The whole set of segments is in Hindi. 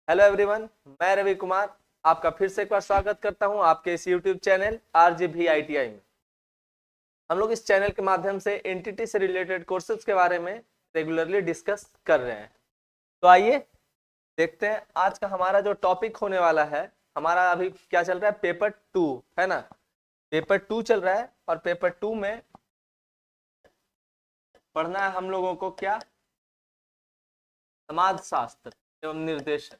हेलो एवरीवन, मैं रवि कुमार आपका फिर से एक बार स्वागत करता हूं आपके इस यूट्यूब चैनल RGVITI में। हम लोग इस चैनल के माध्यम से एनटीटी से रिलेटेड कोर्सेज के बारे में रेगुलरली डिस्कस कर रहे हैं। तो आइए देखते हैं आज का हमारा जो टॉपिक होने वाला है। हमारा अभी क्या चल रहा है, पेपर 2 है ना। पेपर 2 चल रहा है और पेपर 2 में पढ़ना है हम लोगों को क्या, समाजशास्त्र एवं निर्देशन।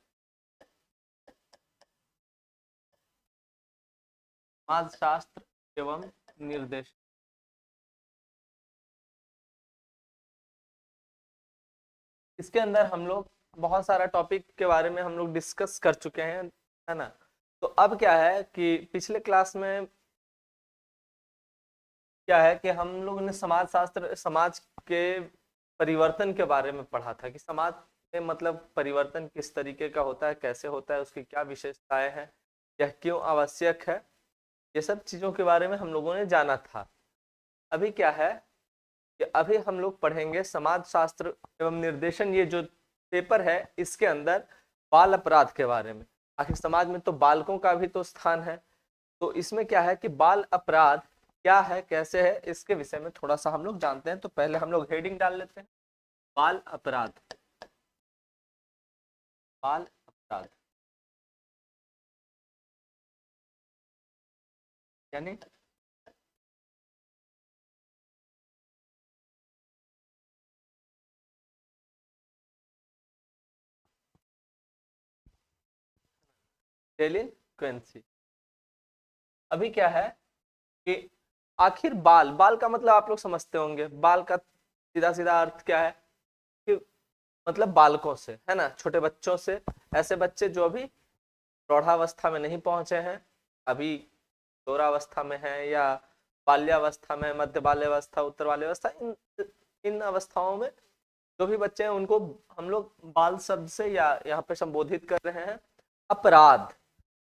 समाजशास्त्र एवं निर्देशन, इसके अंदर हम लोग बहुत सारा टॉपिक के बारे में हम लोग डिस्कस कर चुके हैं, है ना। तो अब क्या है कि पिछले क्लास में क्या है कि हम लोगों ने समाज शास्त्र, समाज के परिवर्तन के बारे में पढ़ा था कि समाज में मतलब परिवर्तन किस तरीके का होता है, कैसे होता है, उसकी क्या विशेषताएं हैं, यह क्यों आवश्यक है, ये सब चीजों के बारे में हम लोगों ने जाना था। अभी क्या है कि अभी हम लोग पढ़ेंगे समाज शास्त्र एवं निर्देशन। ये जो पेपर है इसके अंदर बाल अपराध के बारे में। आखिर समाज में तो बालकों का भी तो स्थान है, तो इसमें क्या है कि बाल अपराध क्या है, कैसे है, इसके विषय में थोड़ा सा हम लोग जानते हैं। तो पहले हम लोग हेडिंग डाल लेते हैं, बाल अपराध। बाल अपराध यानी डेलिक्वेंसी। अभी क्या है कि आखिर बाल बाल का मतलब आप लोग समझते होंगे। बाल का सीधा सीधा अर्थ क्या है कि मतलब बालकों से, है ना, छोटे बच्चों से, ऐसे बच्चे जो अभी प्रौढ़ावस्था में नहीं पहुंचे हैं, अभी किशोरावस्था में है या बाल्यावस्था में, मध्य बाल्यावस्था, उत्तर बाल्यावस्था, इन अवस्थाओं में जो भी बच्चे हैं उनको हम लोग बाल शब्द से या यहाँ पे संबोधित कर रहे हैं। अपराध,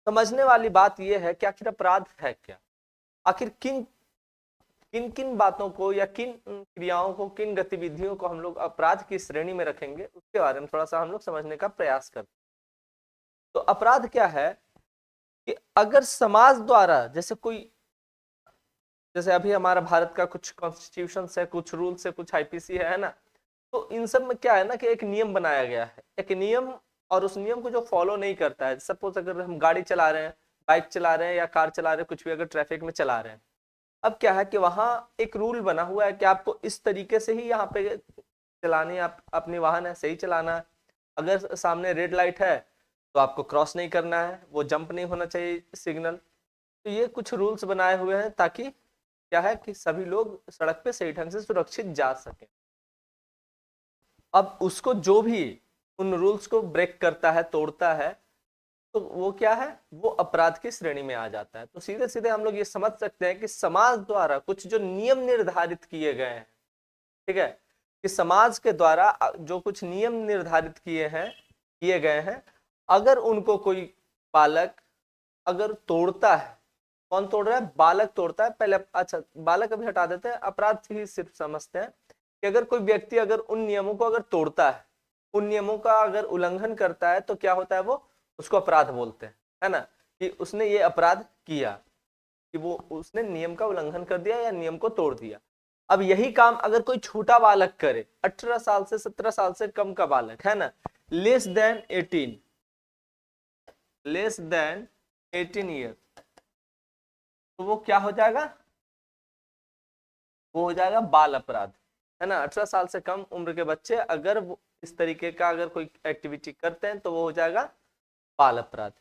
समझने वाली बात यह है कि आखिर अपराध है क्या, आखिर किन किन किन बातों को या किन क्रियाओं को, किन गतिविधियों को हम लोग अपराध की श्रेणी में रखेंगे, उसके बारे में थोड़ा सा हम लोग समझने का प्रयास करते हैं। तो अपराध क्या है कि अगर समाज द्वारा, जैसे कोई, जैसे अभी हमारा भारत का कुछ कॉन्स्टिट्यूशन है, कुछ रूल्स है, कुछ आईपीसी है ना, तो इन सब में क्या है ना कि एक नियम बनाया गया है, एक नियम, और उस नियम को जो फॉलो नहीं करता है, सपोज अगर हम गाड़ी चला रहे हैं, बाइक चला रहे हैं या कार चला रहे हैं, कुछ भी अगर ट्रैफिक में चला रहे हैं, अब क्या है कि वहां एक रूल बना हुआ है कि आपको इस तरीके से ही यहाँ पे चलानी है, आप अपनी वाहन है सही चलाना है। अगर सामने रेड लाइट है तो आपको क्रॉस नहीं करना है, वो जंप नहीं होना चाहिए सिग्नल। तो ये कुछ रूल्स बनाए हुए हैं ताकि क्या है कि सभी लोग सड़क पे सही ढंग से सुरक्षित जा सके। अब उसको जो भी उन रूल्स को ब्रेक करता है, तोड़ता है, तो वो क्या है, वो अपराध की श्रेणी में आ जाता है। तो सीधे सीधे हम लोग ये समझ सकते हैं कि समाज द्वारा कुछ जो नियम निर्धारित किए गए हैं, ठीक है, कि समाज के द्वारा जो कुछ नियम निर्धारित किए गए हैं, अगर उनको कोई बालक अगर तोड़ता है, कौन तोड़ रहा है, बालक तोड़ता है पहले, अच्छा बालक अभी हटा देते हैं, अपराध ही सिर्फ समझते हैं कि अगर कोई व्यक्ति अगर उन नियमों को अगर तोड़ता है, उन नियमों का अगर उल्लंघन करता है, तो क्या होता है, वो उसको अपराध बोलते हैं, है ना, कि उसने ये अपराध किया, कि वो उसने नियम का उल्लंघन कर दिया या नियम को तोड़ दिया। अब यही काम अगर कोई छोटा बालक करे, 18 साल से 17 साल से कम का बालक, है ना, less than 18, less than 18 year, तो वो क्या हो जाएगा, वो हो जाएगा बाल अपराध, है ना। 18 साल से कम उम्र के बच्चे अगर वो इस तरीके का अगर कोई एक्टिविटी करते हैं तो वो हो जाएगा बाल अपराध।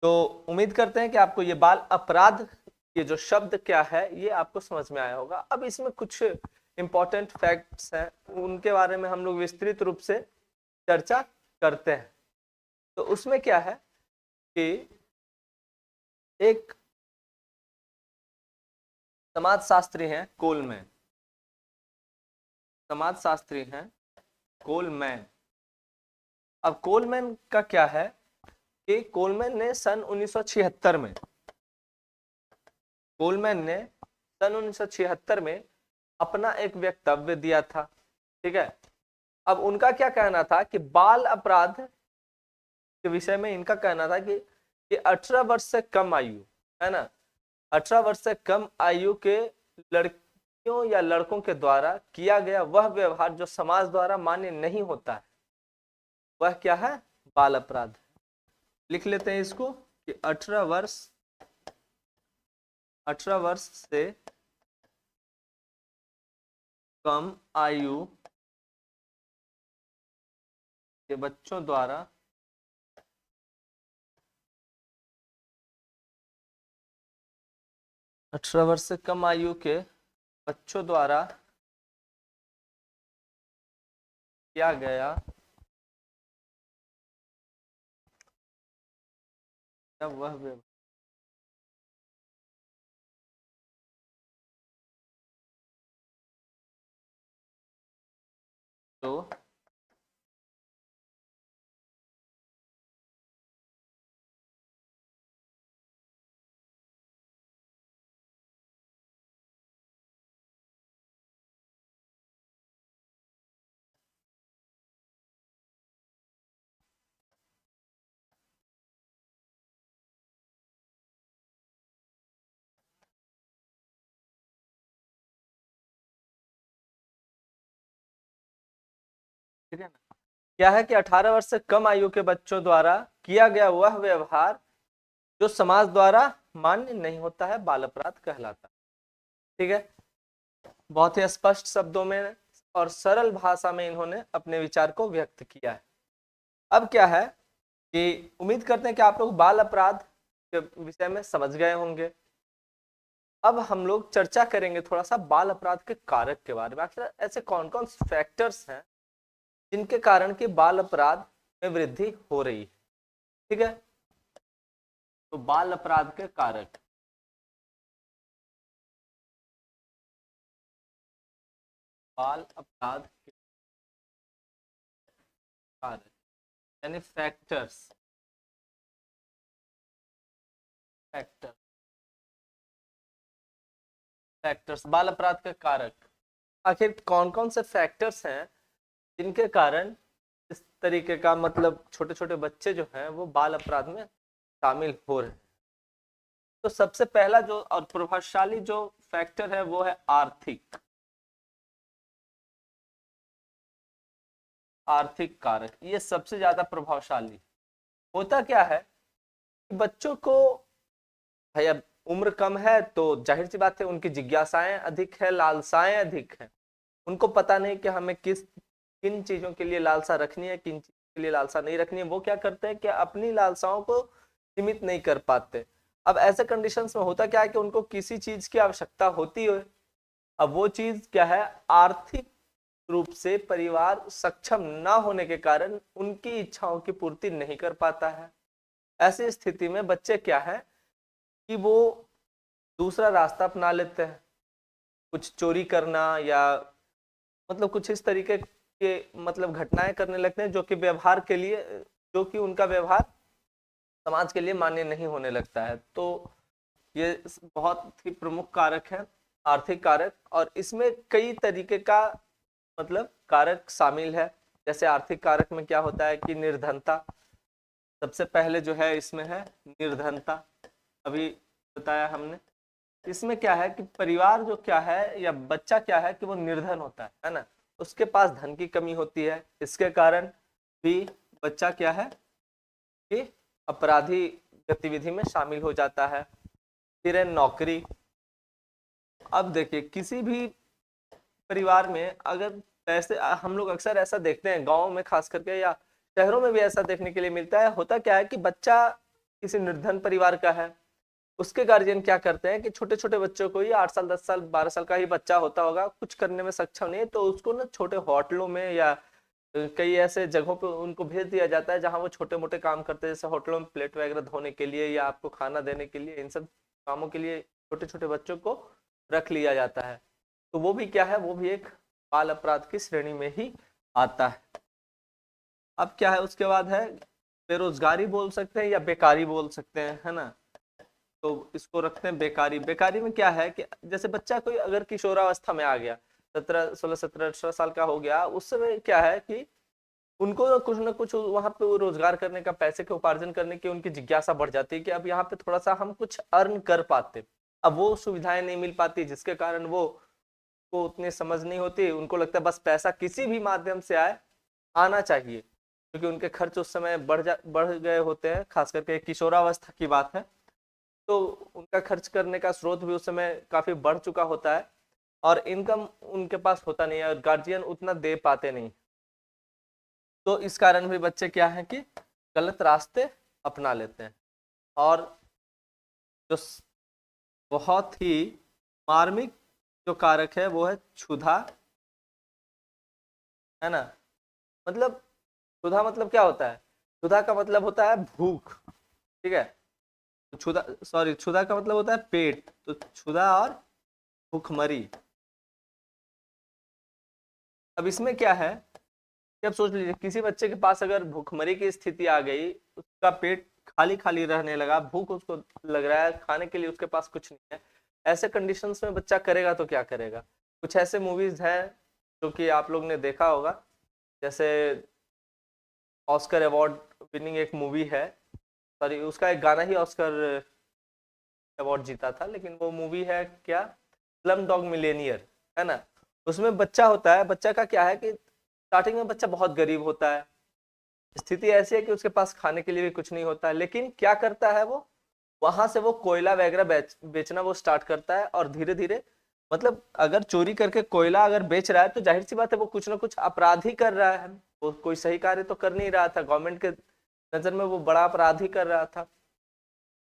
तो उम्मीद करते हैं कि आपको ये बाल अपराध, ये जो शब्द क्या है, ये आपको समझ में आया होगा। अब इसमें कुछ इंपॉर्टेंट फैक्ट्स हैं, उनके बारे में हम लोग विस्तृत रूप से चर्चा करते हैं। तो उसमें क्या है कि एक समाजशास्त्री हैं कोलमैन, समाजशास्त्री हैं कोलमैन। अब कोलमैन का क्या है कि कोलमैन ने सन 1976 में, कोलमैन ने सन 1976 में अपना एक वक्तव्य दिया था, ठीक है। अब उनका क्या कहना था कि बाल अपराध के विषय में इनका कहना था कि 18 वर्ष से कम आयु, है ना, 18 वर्ष से कम आयु के लड़कियों या लड़कों के द्वारा किया गया वह व्यवहार जो समाज द्वारा मान्य नहीं होता है, वह क्या है, बाल अपराध। लिख लेते हैं इसको कि 18 वर्ष से कम आयु के बच्चों द्वारा 18 वर्ष से कम आयु के बच्चों द्वारा किया गया वह व्यवहार तो ठीक है ना, क्या है कि 18 वर्ष से कम आयु के बच्चों द्वारा किया गया वह व्यवहार जो समाज द्वारा मान्य नहीं होता है, बाल अपराध कहलाता है। ठीक है, बहुत ही स्पष्ट शब्दों में और सरल भाषा में इन्होंने अपने विचार को व्यक्त किया है। अब क्या है कि उम्मीद करते हैं कि आप लोग बाल अपराध के विषय में समझ गए होंगे। अब हम लोग चर्चा करेंगे थोड़ा सा बाल अपराध के कारक के बारे में। आखिर ऐसे कौन कौन से फैक्टर्स हैं जिनके कारण कि बाल अपराध में वृद्धि हो रही है। ठीक है, तो बाल अपराध के कारक, बाल अपराध के कारक यानी फैक्टर्स, फैक्टर्स बाल अपराध के कारक। आखिर कौन कौन से फैक्टर्स हैं जिनके कारण इस तरीके का मतलब छोटे छोटे बच्चे जो हैं वो बाल अपराध में शामिल हो रहे हैं। तो सबसे पहला जो और प्रभावशाली जो फैक्टर है वो है आर्थिक कारक। ये सबसे ज्यादा प्रभावशाली। होता क्या है कि बच्चों को भैया उम्र कम है तो जाहिर सी बात है उनकी जिज्ञासाएं अधिक है, लालसाएं अधिक है। उनको पता नहीं कि हमें किन चीजों के लिए लालसा रखनी है, किन चीजों के लिए लालसा नहीं रखनी है। वो क्या करते हैं कि अपनी लालसाओं को सीमित नहीं कर पाते। अब ऐसे कंडीशंस में होता क्या है कि उनको किसी चीज की आवश्यकता होती है। अब वो चीज क्या है, आर्थिक रूप से परिवार सक्षम ना होने के कारण उनकी इच्छाओं की पूर्ति नहीं कर पाता है। ऐसी स्थिति में बच्चे क्या है कि वो दूसरा रास्ता अपना लेते हैं, कुछ चोरी करना या मतलब कुछ इस तरीके के मतलब घटनाएं करने लगते हैं जो कि उनका व्यवहार समाज के लिए मान्य नहीं होने लगता है। तो ये बहुत ही प्रमुख कारक है, आर्थिक कारक। और इसमें कई तरीके का मतलब कारक शामिल है। जैसे आर्थिक कारक में क्या होता है कि निर्धनता सबसे पहले जो है, इसमें है निर्धनता, अभी बताया हमने। इसमें क्या है कि परिवार जो क्या है या बच्चा क्या है कि वो निर्धन होता है ना, उसके पास धन की कमी होती है। इसके कारण भी बच्चा क्या है कि अपराधी गतिविधि में शामिल हो जाता है। फिर है नौकरी। अब देखिए किसी भी परिवार में अगर पैसे, हम लोग अक्सर ऐसा देखते हैं गाँव में खास करके या शहरों में भी ऐसा देखने के लिए मिलता है। होता क्या है कि बच्चा किसी निर्धन परिवार का है, उसके गार्जियन क्या करते हैं कि छोटे छोटे बच्चों को ही 8 साल 10 साल 12 साल का ही बच्चा होता होगा, कुछ करने में सक्षम नहीं है, तो उसको ना छोटे होटलों में या कई ऐसे जगहों पे उनको भेज दिया जाता है जहां वो छोटे मोटे काम करते हैं। जैसे होटलों में प्लेट वगैरह धोने के लिए या आपको खाना देने के लिए, इन सब कामों के लिए छोटे छोटे बच्चों को रख लिया जाता है। तो वो भी क्या है, वो भी एक बाल अपराध की श्रेणी में ही आता है। अब क्या है उसके बाद है बेरोजगारी बोल सकते हैं या बेकारी बोल सकते हैं, है ना। तो इसको रखते हैं बेकारी। बेकारी में क्या है कि जैसे बच्चा कोई अगर किशोरावस्था में आ गया, 17 16 17 18 साल का हो गया, उस समय क्या है कि उनको कुछ ना कुछ वहां पे वो रोजगार करने का, पैसे के उपार्जन करने की उनकी जिज्ञासा बढ़ जाती है कि अब यहाँ पे थोड़ा सा हम कुछ अर्न कर पाते। अब वो सुविधाएं नहीं मिल पाती, जिसके कारण वो को उतनी समझ नहीं होती, उनको लगता है बस पैसा किसी भी माध्यम से आए, आना चाहिए, क्योंकि उनके खर्च उस समय बढ़ गए होते हैं, खास करके किशोरावस्था की बात है, तो उनका खर्च करने का स्रोत भी उस समय काफी बढ़ चुका होता है और इनकम उनके पास होता नहीं है और गार्जियन उतना दे पाते नहीं। तो इस कारण भी बच्चे क्या है कि गलत रास्ते अपना लेते हैं। और जो बहुत ही मार्मिक जो कारक है वो है क्षुधा, है ना। मतलब क्षुधा मतलब क्या होता है? क्षुधा का मतलब होता है भूख, ठीक है। तो क्षुधा का मतलब होता है पेट, तो क्षुधा और भूखमरी। अब इसमें क्या है कि अब सोच लीजिए किसी बच्चे के पास अगर भूखमरी की स्थिति आ गई, उसका पेट खाली खाली रहने लगा, भूख उसको लग रहा है, खाने के लिए उसके पास कुछ नहीं है, ऐसे कंडीशंस में बच्चा करेगा तो क्या करेगा? कुछ ऐसे मूवीज हैं जो कि आप लोग ने देखा होगा, जैसे ऑस्कर अवार्ड विनिंग एक मूवी है, सॉरी उसका एक गाना ही ऑस्कर अवार्ड जीता था, लेकिन वो मूवी है क्या, स्लम डॉग मिलियनियर, है ना। उसमें बच्चा होता है, बच्चा का क्या है कि स्टार्टिंग में बच्चा बहुत गरीब होता है, स्थिति ऐसी है कि उसके पास खाने के लिए भी कुछ नहीं होता है, लेकिन क्या करता है वो, वहां से वो कोयला वगैरह बेचना वो स्टार्ट करता है और धीरे धीरे, मतलब अगर चोरी करके कोयला अगर बेच रहा है तो जाहिर सी बात है वो कुछ ना कुछ अपराध ही कर रहा है, वो कोई सही कार्य तो कर नहीं रहा था, गवर्नमेंट के नजर में वो बड़ा अपराध ही कर रहा था।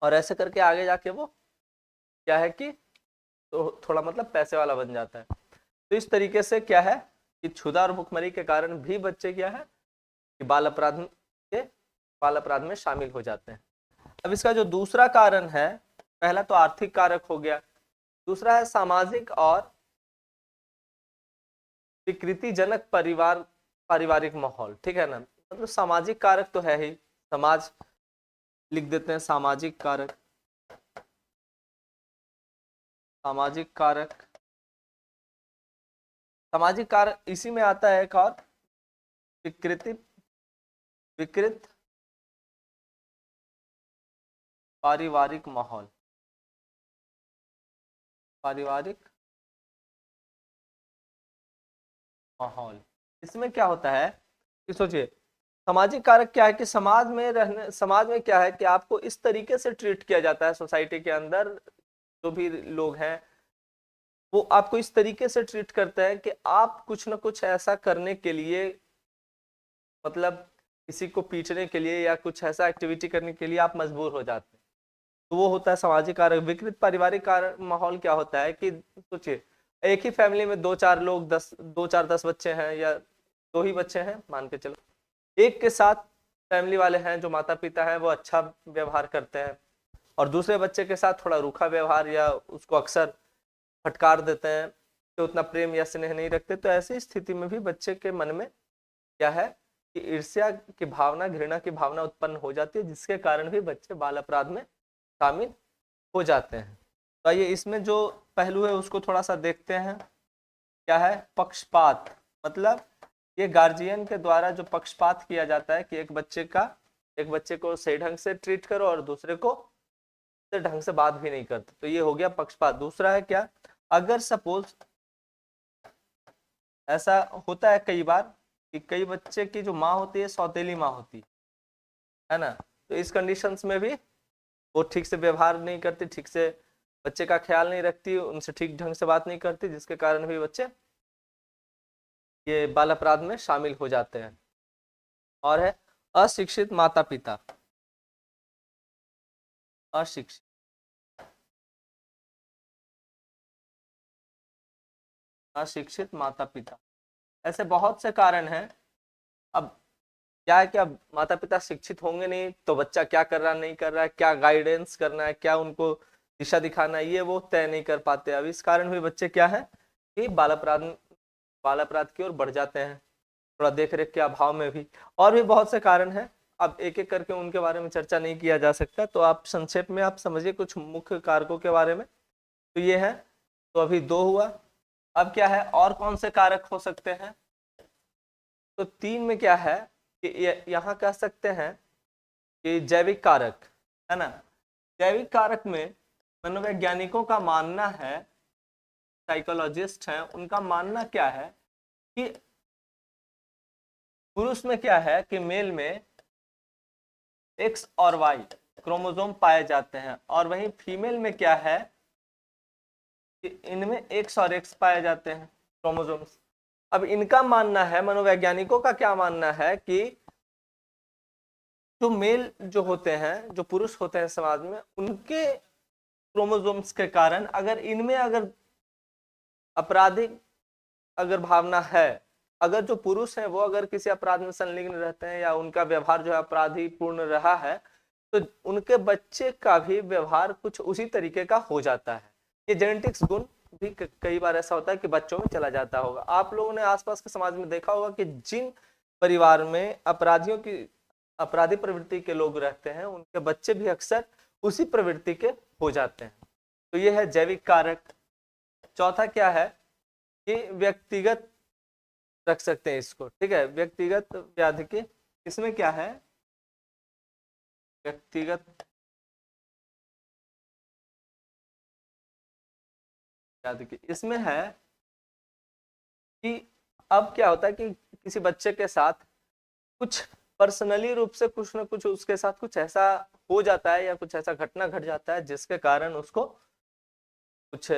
और ऐसे करके आगे जाके वो क्या है कि तो थोड़ा मतलब पैसे वाला बन जाता है। तो इस तरीके से क्या है कि क्षुधा और भुखमरी के कारण भी बच्चे क्या है कि बाल अपराध में शामिल हो जाते हैं। अब इसका जो दूसरा कारण है, पहला तो आर्थिक कारक हो गया, दूसरा है सामाजिक और विकृतिजनक पारिवारिक माहौल, ठीक है ना। मतलब सामाजिक कारक तो है ही, समाज लिख देते हैं, सामाजिक कारक, सामाजिक कारक, सामाजिक कारक इसी में आता है एक और, विकृति विकृत पारिवारिक माहौल, पारिवारिक माहौल। इसमें क्या होता है कि सोचिए, सामाजिक कारक क्या है कि समाज में क्या है कि आपको इस तरीके से ट्रीट किया जाता है, सोसाइटी के अंदर जो भी लोग हैं वो आपको इस तरीके से ट्रीट करते हैं कि आप कुछ ना कुछ ऐसा करने के लिए, मतलब किसी को पीटने के लिए या कुछ ऐसा एक्टिविटी करने के लिए आप मजबूर हो जाते हैं। तो वो होता है सामाजिक कारक। विकृत पारिवारिक कारक माहौल क्या होता है कि सोचिए, एक ही फैमिली में दो चार दस बच्चे हैं या दो ही बच्चे हैं मान के चलो, एक के साथ फैमिली वाले हैं जो माता पिता हैं वो अच्छा व्यवहार करते हैं और दूसरे बच्चे के साथ थोड़ा रूखा व्यवहार या उसको अक्सर फटकार देते हैं, तो उतना प्रेम या स्नेह नहीं रखते। तो ऐसी स्थिति में भी बच्चे के मन में क्या है कि ईर्ष्या की भावना, घृणा की भावना उत्पन्न हो जाती है, जिसके कारण भी बच्चे बाल अपराध में शामिल हो जाते हैं। तो आइए इसमें जो पहलू है उसको थोड़ा सा देखते हैं। क्या है पक्षपात, मतलब ये गार्जियन के द्वारा जो पक्षपात किया जाता है कि एक बच्चे को सही ढंग से ट्रीट करो और दूसरे को ढंग से बात भी नहीं करते, तो ये हो गया पक्षपात। दूसरा है क्या, अगर सपोज ऐसा होता है कई बार कि कई बच्चे की जो माँ होती है सौतेली माँ होती है ना, तो इस कंडीशंस में भी वो ठीक से व्यवहार नहीं करती, ठीक से बच्चे का ख्याल नहीं रखती, उनसे ठीक ढंग से बात नहीं करती, जिसके कारण भी बच्चे ये बाल अपराध में शामिल हो जाते हैं। और है अशिक्षित माता पिता, अशिक्षित अशिक्षित माता पिता, ऐसे बहुत से कारण हैं। अब क्या है कि अब माता पिता शिक्षित होंगे नहीं तो बच्चा क्या कर रहा नहीं कर रहा है, क्या गाइडेंस करना है, क्या उनको दिशा दिखाना है, ये वो तय नहीं कर पाते। अब इस कारण भी बच्चे क्या है कि बाल अपराध की ओर बढ़ जाते हैं, थोड़ा देख रेख के अभाव में भी। और भी बहुत से कारण हैं, अब एक एक करके उनके बारे में चर्चा नहीं किया जा सकता, तो आप संक्षेप में आप समझिए कुछ मुख्य कारकों के बारे में। तो ये है, तो अभी दो हुआ। अब क्या है और कौन से कारक हो सकते हैं, तो तीन में क्या है कि यहाँ कह सकते हैं कि जैविक कारक है ना, जैविक कारक में मनोवैज्ञानिकों का मानना है, साइकोलॉजिस्ट हैं, उनका मानना क्या है कि पुरुष में क्या है कि मेल में एक्स और वाई क्रोमोसोम पाए जाते हैं, और वहीं फीमेल में क्या है कि इनमें एक्स और एक्स पाए जाते हैं क्रोमोसोम्स। अब इनका मानना है, मनोवैज्ञानिकों का क्या मानना है कि जो मेल जो होते हैं, जो पुरुष होते हैं समाज में, उनके क्रोमोसोम्स के कारण अगर इनमें अगर आपराधिक अगर भावना है, अगर जो पुरुष है वो अगर किसी अपराध में संलग्न रहते हैं या उनका व्यवहार जो है अपराधी पूर्ण रहा है, तो उनके बच्चे का भी व्यवहार कुछ उसी तरीके का हो जाता है। ये जेनेटिक्स गुण भी कई बार ऐसा होता है कि बच्चों में चला जाता होगा। आप लोगों ने आसपास के समाज में देखा होगा कि जिन परिवार में अपराधियों की अपराधी प्रवृत्ति के लोग रहते हैं, उनके बच्चे भी अक्सर उसी प्रवृत्ति के हो जाते हैं। तो ये है जैविक कारक। चौथा क्या है कि व्यक्तिगत रख सकते हैं इसको, ठीक है, व्यक्तिगत व्याधि के, इसमें क्या है व्यक्तिगत व्याधि के, इसमें है कि अब क्या होता है कि किसी बच्चे के साथ कुछ पर्सनली रूप से कुछ ना कुछ उसके साथ कुछ ऐसा हो जाता है या कुछ ऐसा घटना घट जाता है जिसके कारण उसको कुछ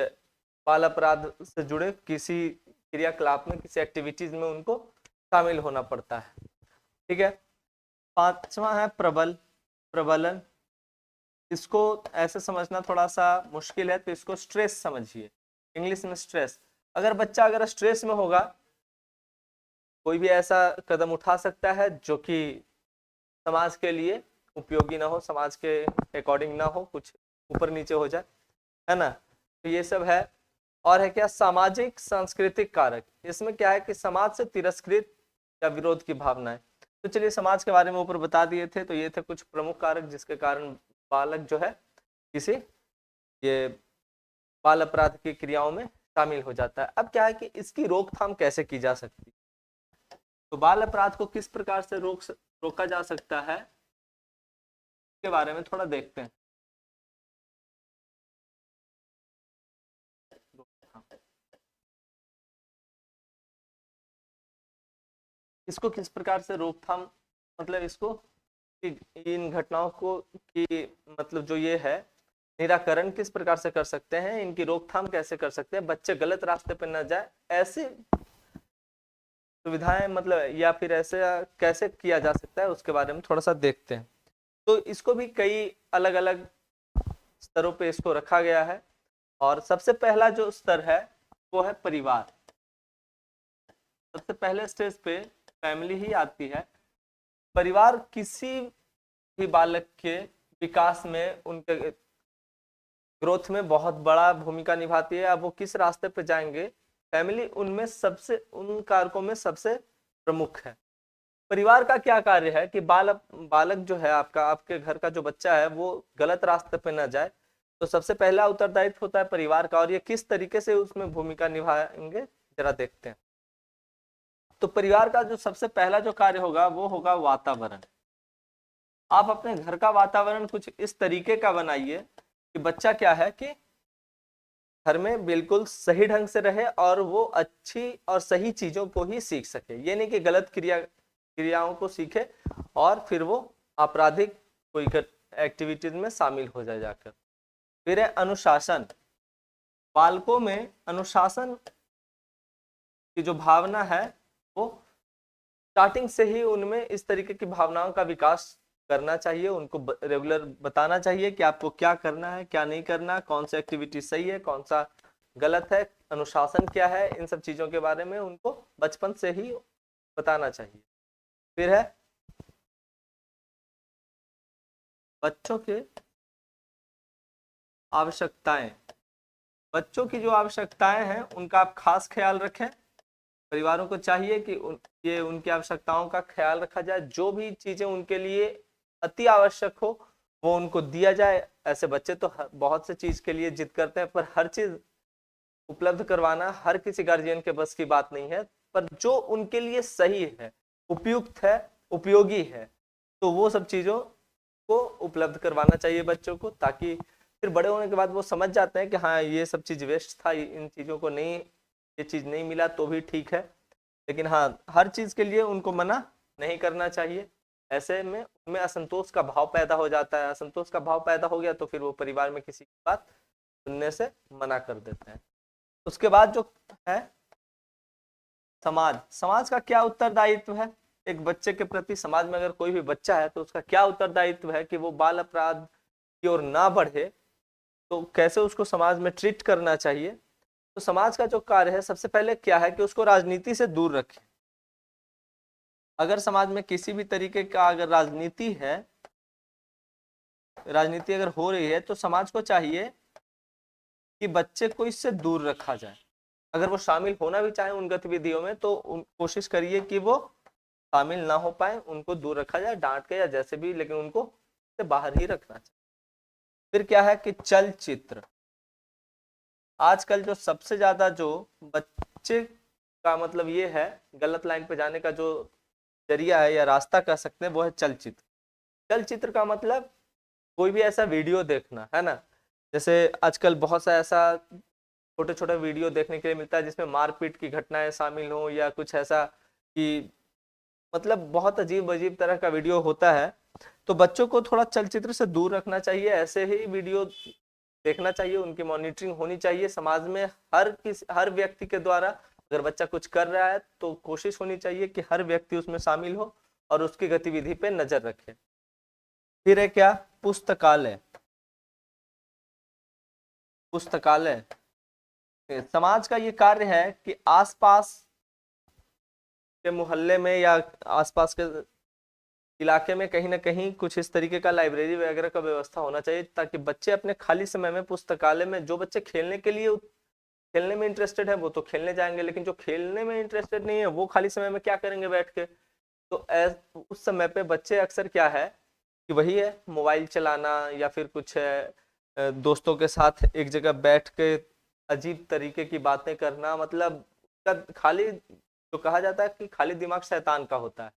बाल अपराध से जुड़े किसी क्रियाकलाप में, किसी एक्टिविटीज में उनको शामिल होना पड़ता है। ठीक है, पांचवा है प्रबलन। इसको ऐसे समझना थोड़ा सा मुश्किल है, तो इसको स्ट्रेस समझिए, इंग्लिश में स्ट्रेस। अगर बच्चा अगर स्ट्रेस में होगा, कोई भी ऐसा कदम उठा सकता है जो कि समाज के लिए उपयोगी ना हो, समाज के अकॉर्डिंग ना हो, कुछ ऊपर नीचे हो जाए, है ना। तो ये सब है। और है क्या, सामाजिक सांस्कृतिक कारक। इसमें क्या है कि समाज से तिरस्कृत या विरोध की भावनाएं। तो चलिए समाज के बारे में ऊपर बता दिए थे, तो ये थे कुछ प्रमुख कारक जिसके कारण बालक जो है किसी ये बाल अपराध की क्रियाओं में शामिल हो जाता है। अब क्या है कि इसकी रोकथाम कैसे की जा सकती है, तो बाल अपराध को किस प्रकार से रोका जा सकता है, इसके बारे में थोड़ा देखते हैं। इसको किस प्रकार से रोकथाम, मतलब इसको इन घटनाओं को की मतलब जो ये है निराकरण किस प्रकार से कर सकते हैं, इनकी रोकथाम कैसे कर सकते हैं, बच्चे गलत रास्ते पर न जाए, ऐसी सुविधाएं मतलब या फिर ऐसे कैसे किया जा सकता है उसके बारे में थोड़ा सा देखते हैं। तो इसको भी कई अलग अलग स्तरों पे इसको रखा गया है, और सबसे पहला जो स्तर है वो है परिवार। सबसे पहले स्टेज पे फैमिली ही आती है। परिवार किसी भी बालक के विकास में, उनके ग्रोथ में बहुत बड़ा भूमिका निभाती है। अब वो किस रास्ते पे जाएंगे, फैमिली उनमें सबसे, उन कारकों में सबसे प्रमुख है। परिवार का क्या कार्य है कि बालक जो है आपका, आपके घर का जो बच्चा है वो गलत रास्ते पे न जाए, तो सबसे पहला उत्तरदायित्व होता है परिवार का। और ये किस तरीके से उसमें भूमिका निभाएंगे जरा देखते हैं। तो परिवार का जो सबसे पहला जो कार्य होगा वो होगा वातावरण। आप अपने घर का वातावरण कुछ इस तरीके का बनाइए कि बच्चा क्या है कि घर में बिल्कुल सही ढंग से रहे और वो अच्छी और सही चीजों को ही सीख सके। ये नहीं कि गलत क्रियाओं को सीखे और फिर वो आपराधिक कोई एक्टिविटीज में शामिल हो जाए जाकर। फिर है अनुशासन। बालकों में अनुशासन की जो भावना है वो स्टार्टिंग से ही उनमें इस तरीके की भावनाओं का विकास करना चाहिए। उनको रेगुलर बताना चाहिए कि आपको क्या करना है, क्या नहीं करना, कौन सा एक्टिविटी सही है, कौन सा गलत है, अनुशासन क्या है, इन सब चीजों के बारे में उनको बचपन से ही बताना चाहिए। फिर है बच्चों के आवश्यकताएं। बच्चों की जो आवश्यकताएं हैं उनका आप खास ख्याल रखें। परिवारों को चाहिए कि ये उनकी आवश्यकताओं का ख्याल रखा जाए। जो भी चीजें उनके लिए अति आवश्यक हो वो उनको दिया जाए। ऐसे बच्चे तो बहुत से चीज के लिए जिद करते हैं, पर हर चीज उपलब्ध करवाना हर किसी गार्जियन के बस की बात नहीं है। पर जो उनके लिए सही है, उपयुक्त है, उपयोगी है, तो वो सब चीजों को उपलब्ध करवाना चाहिए बच्चों को, ताकि फिर बड़े होने के बाद वो समझ जाते हैं कि हाँ ये सब चीज वेस्ट था, इन चीजों को नहीं, ये चीज नहीं मिला तो भी ठीक है, लेकिन हाँ हर चीज के लिए उनको मना नहीं करना चाहिए। ऐसे में उनमें असंतोष का भाव पैदा हो जाता है, असंतोष का भाव पैदा हो गया तो फिर वो परिवार में किसी की बात सुनने से मना कर देते हैं। उसके बाद जो है समाज, समाज का क्या उत्तरदायित्व है एक बच्चे के प्रति। समाज में अगर कोई भी बच्चा है तो उसका क्या उत्तरदायित्व है कि वो बाल अपराध की ओर ना बढ़े, तो कैसे उसको समाज में ट्रीट करना चाहिए। तो समाज का जो कार्य है सबसे पहले क्या है कि उसको राजनीति से दूर रखें। अगर समाज में किसी भी तरीके का अगर राजनीति है, राजनीति अगर हो रही है, तो समाज को चाहिए कि बच्चे को इससे दूर रखा जाए। अगर वो शामिल होना भी चाहे उन गतिविधियों में तो कोशिश करिए कि वो शामिल ना हो पाए, उनको दूर रखा जाए डांट के या जैसे भी, लेकिन उनको से बाहर ही रखना चाहिए। फिर क्या है कि चलचित्र, आजकल जो सबसे ज्यादा जो बच्चे का मतलब ये है गलत लाइन पे जाने का जो जरिया है या रास्ता कह सकते हैं, वो है चलचित्र। चलचित्र का मतलब कोई भी ऐसा वीडियो देखना है ना, जैसे आजकल बहुत सा ऐसा छोटे छोटे वीडियो देखने के लिए मिलता है जिसमें मारपीट की घटनाएं शामिल हो या कुछ ऐसा कि मतलब बहुत अजीब अजीब तरह का वीडियो होता है। तो बच्चों को थोड़ा चलचित्र से दूर रखना चाहिए, ऐसे ही वीडियो देखना चाहिए, उनकी मॉनिटरिंग होनी चाहिए समाज में। हर व्यक्ति के द्वारा अगर बच्चा कुछ कर रहा है तो कोशिश होनी चाहिए कि हर व्यक्ति उसमें शामिल हो और उसकी गतिविधि पे नजर रखे। फिर है क्या, पुस्तकालय। पुस्तकालय समाज का ये कार्य है कि आसपास के मोहल्ले में या आसपास के इलाके में कहीं ना कहीं कुछ इस तरीके का लाइब्रेरी वगैरह का व्यवस्था होना चाहिए, ताकि बच्चे अपने खाली समय में पुस्तकालय में, जो बच्चे खेलने में इंटरेस्टेड है वो तो खेलने जाएंगे, लेकिन जो खेलने में इंटरेस्टेड नहीं है वो खाली समय में क्या करेंगे बैठ के। तो उस समय पे बच्चे अक्सर क्या है कि वही है मोबाइल चलाना या फिर कुछ है दोस्तों के साथ एक जगह बैठ के अजीब तरीके की बातें करना, मतलब खाली जो कहा जाता है कि खाली दिमाग शैतान का होता है।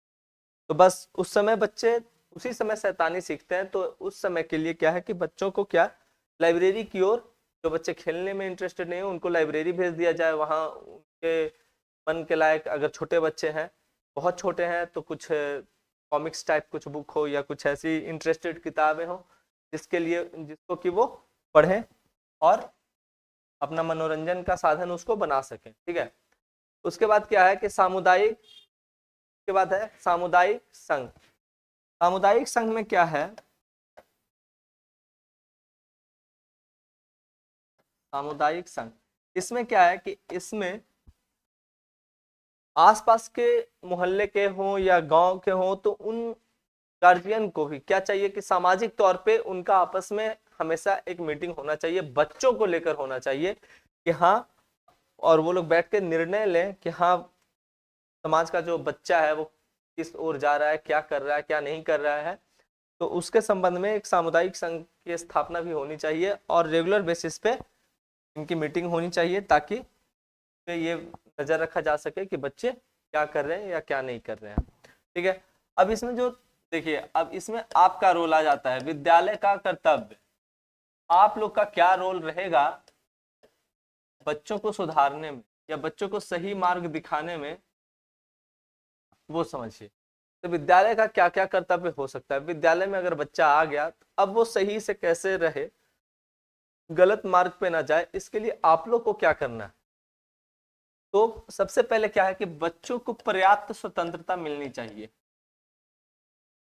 तो बस उस समय बच्चे उसी समय शैतानी सीखते हैं। तो उस समय के लिए क्या है कि बच्चों को क्या लाइब्रेरी की ओर, जो बच्चे खेलने में इंटरेस्टेड नहीं है उनको लाइब्रेरी भेज दिया जाए, वहाँ उनके मन के लायक, अगर छोटे बच्चे हैं बहुत छोटे हैं तो कुछ कॉमिक्स टाइप कुछ बुक हो या कुछ ऐसी इंटरेस्टेड किताबें हो जिसको कि वो पढ़ें और अपना मनोरंजन का साधन उसको बना सकें। ठीक है, उसके बाद क्या है कि सामुदायिक, के बाद है सामुदायिक संघ। सामुदायिक संघ में क्या है, सामुदायिक संघ इसमें क्या है कि इसमें आसपास के मोहल्ले के हों या गांव के हों तो उन गार्जियन को भी क्या चाहिए कि सामाजिक तौर पे उनका आपस में हमेशा एक मीटिंग होना चाहिए, बच्चों को लेकर होना चाहिए कि हाँ, और वो लोग बैठ के निर्णय लें कि हाँ समाज का जो बच्चा है वो किस ओर जा रहा है, क्या कर रहा है, क्या नहीं कर रहा है। तो उसके संबंध में एक सामुदायिक संघ की स्थापना भी होनी चाहिए और रेगुलर बेसिस पे इनकी मीटिंग होनी चाहिए, ताकि ये नजर रखा जा सके कि बच्चे क्या कर रहे हैं या क्या नहीं कर रहे हैं। ठीक है, अब इसमें जो देखिए, अब इसमें आपका रोल आ जाता है, विद्यालय का कर्तव्य। आप लोग का क्या रोल रहेगा बच्चों को सुधारने में या बच्चों को सही मार्ग दिखाने में, वो समझिए। तो विद्यालय का क्या क्या कर्तव्य हो सकता है। विद्यालय में अगर बच्चा आ गया तो अब वो सही से कैसे रहे, गलत मार्ग पे ना जाए, इसके लिए आप लोग को क्या करना है। तो सबसे पहले क्या है कि बच्चों को पर्याप्त स्वतंत्रता मिलनी चाहिए,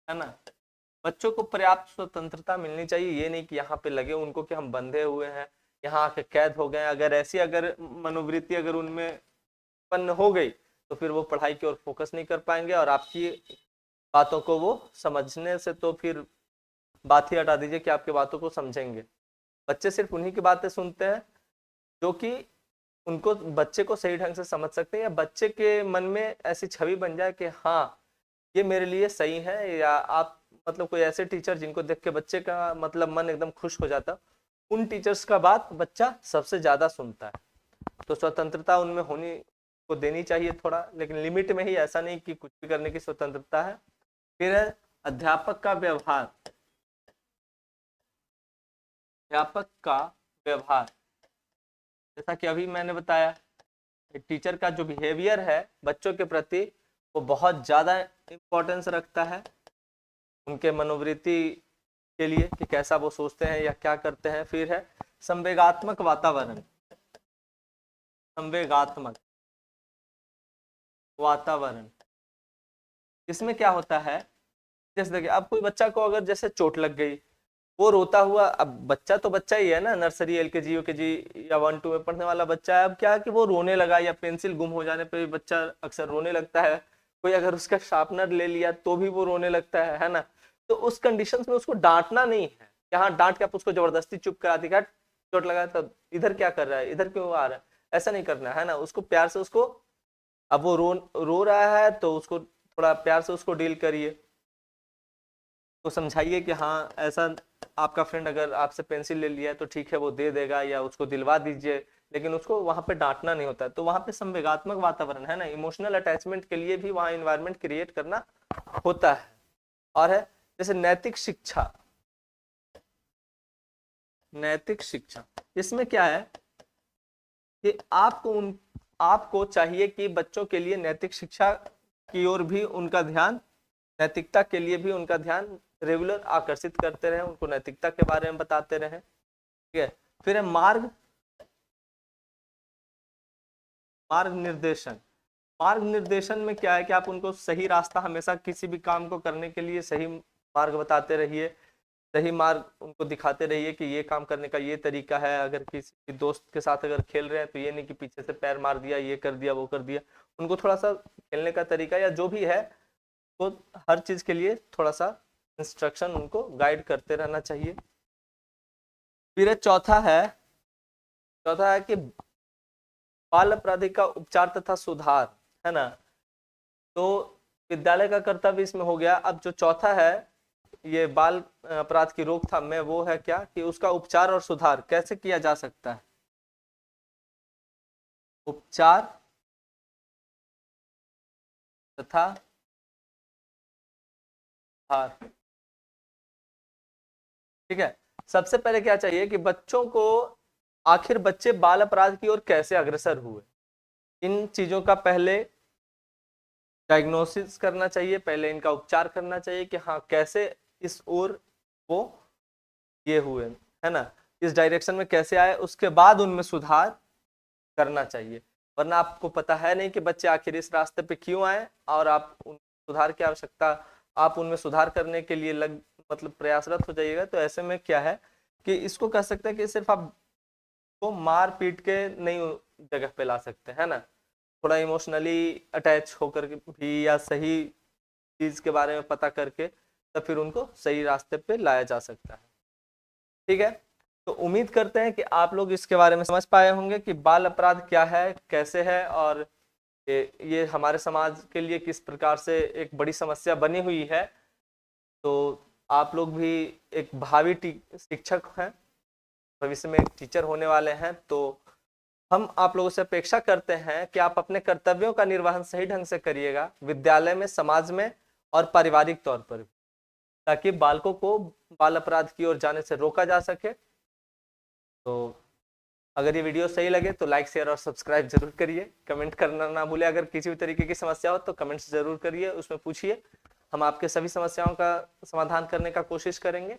है ना। बच्चों को पर्याप्त स्वतंत्रता मिलनी चाहिए, ये नहीं कि यहाँ पे लगे उनको कि हम बंधे हुए हैं, यहाँ आके कैद हो गए। अगर मनोवृत्ति अगर उनमें उत्पन्न हो गई तो फिर वो पढ़ाई की ओर फोकस नहीं कर पाएंगे और आपकी बातों को वो समझने से तो फिर बात ही हटा दीजिए कि आपकी बातों को समझेंगे। बच्चे सिर्फ उन्हीं की बातें सुनते हैं जो कि उनको, बच्चे को सही ढंग से समझ सकते हैं या बच्चे के मन में ऐसी छवि बन जाए कि हाँ ये मेरे लिए सही है। या आप मतलब कोई ऐसे टीचर जिनको देख के बच्चे का मतलब मन एकदम खुश हो जाता, उन टीचर्स का बात बच्चा सबसे ज्यादा सुनता है। तो स्वतंत्रता उनमें होनी को देनी चाहिए थोड़ा, लेकिन लिमिट में ही, ऐसा नहीं कि कुछ भी करने की स्वतंत्रता है। फिर है अध्यापक का व्यवहार, अध्यापक का व्यवहार, जैसा कि अभी मैंने बताया टीचर का जो बिहेवियर है बच्चों के प्रति वो बहुत ज्यादा इंपॉर्टेंस रखता है उनके मनोवृत्ति के लिए कि कैसा वो सोचते हैं या क्या करते हैं। फिर है संवेगात्मक वातावरण, संवेगात्मक वातावरण, इसमें क्या होता है, जैसे देखिए अब कोई बच्चा को अगर जैसे चोट लग गई, वो रोता हुआ, अब बच्चा तो बच्चा ही है ना, नर्सरी एलकेजी यूकेजी या 1 2 में पढ़ने वाला बच्चा है, अब क्या है कि वो रोने लगा या पेंसिल गुम हो जाने पे बच्चा अक्सर रोने लगता है, कोई अगर उसका शार्पनर ले लिया तो भी वो रोने लगता है ना। तो उस कंडीशंस में उसको डांटना नहीं है, यहाँ डांट के आप उसको जबरदस्ती चुप करा दी, चोट लगा तो इधर क्या कर रहा है, इधर क्यों आ रहा है, ऐसा नहीं करना है ना, उसको प्यार से उसको, अब वो रो रहा है तो उसको थोड़ा प्यार से उसको डील करिए, तो समझाइए कि हाँ ऐसा आपका फ्रेंड अगर आपसे पेंसिल ले लिया है तो ठीक है वो दे देगा या उसको दिलवा दीजिए, लेकिन उसको वहां पे डांटना नहीं होता है। तो वहां पे संवेगात्मक वातावरण है ना, इमोशनल अटैचमेंट के लिए भी वहां इन्वायरमेंट क्रिएट करना होता है। और है जैसे नैतिक शिक्षा, नैतिक शिक्षा, इसमें क्या है कि आपको चाहिए कि बच्चों के लिए नैतिक शिक्षा की ओर भी उनका ध्यान, नैतिकता के लिए भी उनका ध्यान रेगुलर आकर्षित करते रहे, उनको नैतिकता के बारे में बताते रहे, ठीक है। फिर है मार्ग, मार्ग निर्देशन, मार्ग निर्देशन में क्या है कि आप उनको सही रास्ता, हमेशा किसी भी काम को करने के लिए सही मार्ग बताते रहिए, सही मार्ग उनको दिखाते रहिए कि ये काम करने का ये तरीका है, अगर किसी दोस्त के साथ अगर खेल रहे हैं तो ये नहीं कि पीछे से पैर मार दिया, ये कर दिया वो कर दिया, उनको थोड़ा सा खेलने का तरीका या जो भी है तो हर चीज के लिए थोड़ा सा इंस्ट्रक्शन उनको गाइड करते रहना चाहिए। फिर चौथा है कि बाल अपराधी का उपचार तथा सुधार, है ना, तो विद्यालय का कर्तव्य इसमें हो गया। अब जो चौथा है ये बाल अपराध की रोकथाम में, वो है क्या कि उसका उपचार और सुधार कैसे किया जा सकता है, उपचार तथा सुधार, ठीक है। सबसे पहले क्या चाहिए कि बच्चों को, आखिर बच्चे बाल अपराध की ओर कैसे अग्रसर हुए, इन चीजों का पहले डायग्नोसिस करना चाहिए, पहले इनका उपचार करना चाहिए कि हाँ कैसे इस ओर वो ये हुए, है ना, इस डायरेक्शन में कैसे आए, उसके बाद उनमें सुधार करना चाहिए। वरना आपको पता है नहीं कि बच्चे आखिर इस रास्ते पे क्यों आए, और आप उन सुधार की आवश्यकता, आप उनमें सुधार करने के लिए मतलब प्रयासरत हो जाइएगा, तो ऐसे में क्या है कि इसको कह सकते हैं कि सिर्फ आप को मार पीट के नहीं जगह पे ला सकते, है ना, थोड़ा इमोशनली अटैच होकर के भी या सही चीज के बारे में पता करके तब फिर उनको सही रास्ते पे लाया जा सकता है, ठीक है। तो उम्मीद करते हैं कि आप लोग इसके बारे में समझ पाए होंगे कि बाल अपराध क्या है, कैसे है, और ये हमारे समाज के लिए किस प्रकार से एक बड़ी समस्या बनी हुई है। तो आप लोग भी एक भावी शिक्षक हैं, भविष्य में एक टीचर होने वाले हैं, तो हम आप लोगों से अपेक्षा करते हैं कि आप अपने कर्तव्यों का निर्वहन सही ढंग से करिएगा, विद्यालय में, समाज में और पारिवारिक तौर पर भी, ताकि बालकों को बाल अपराध की ओर जाने से रोका जा सके। तो अगर ये वीडियो सही लगे तो लाइक शेयर और सब्सक्राइब जरूर करिए, कमेंट करना ना भूले, अगर किसी भी तरीके की समस्या हो तो कमेंट्स जरूर करिए, उसमें पूछिए, हम आपके सभी समस्याओं का समाधान करने का कोशिश करेंगे।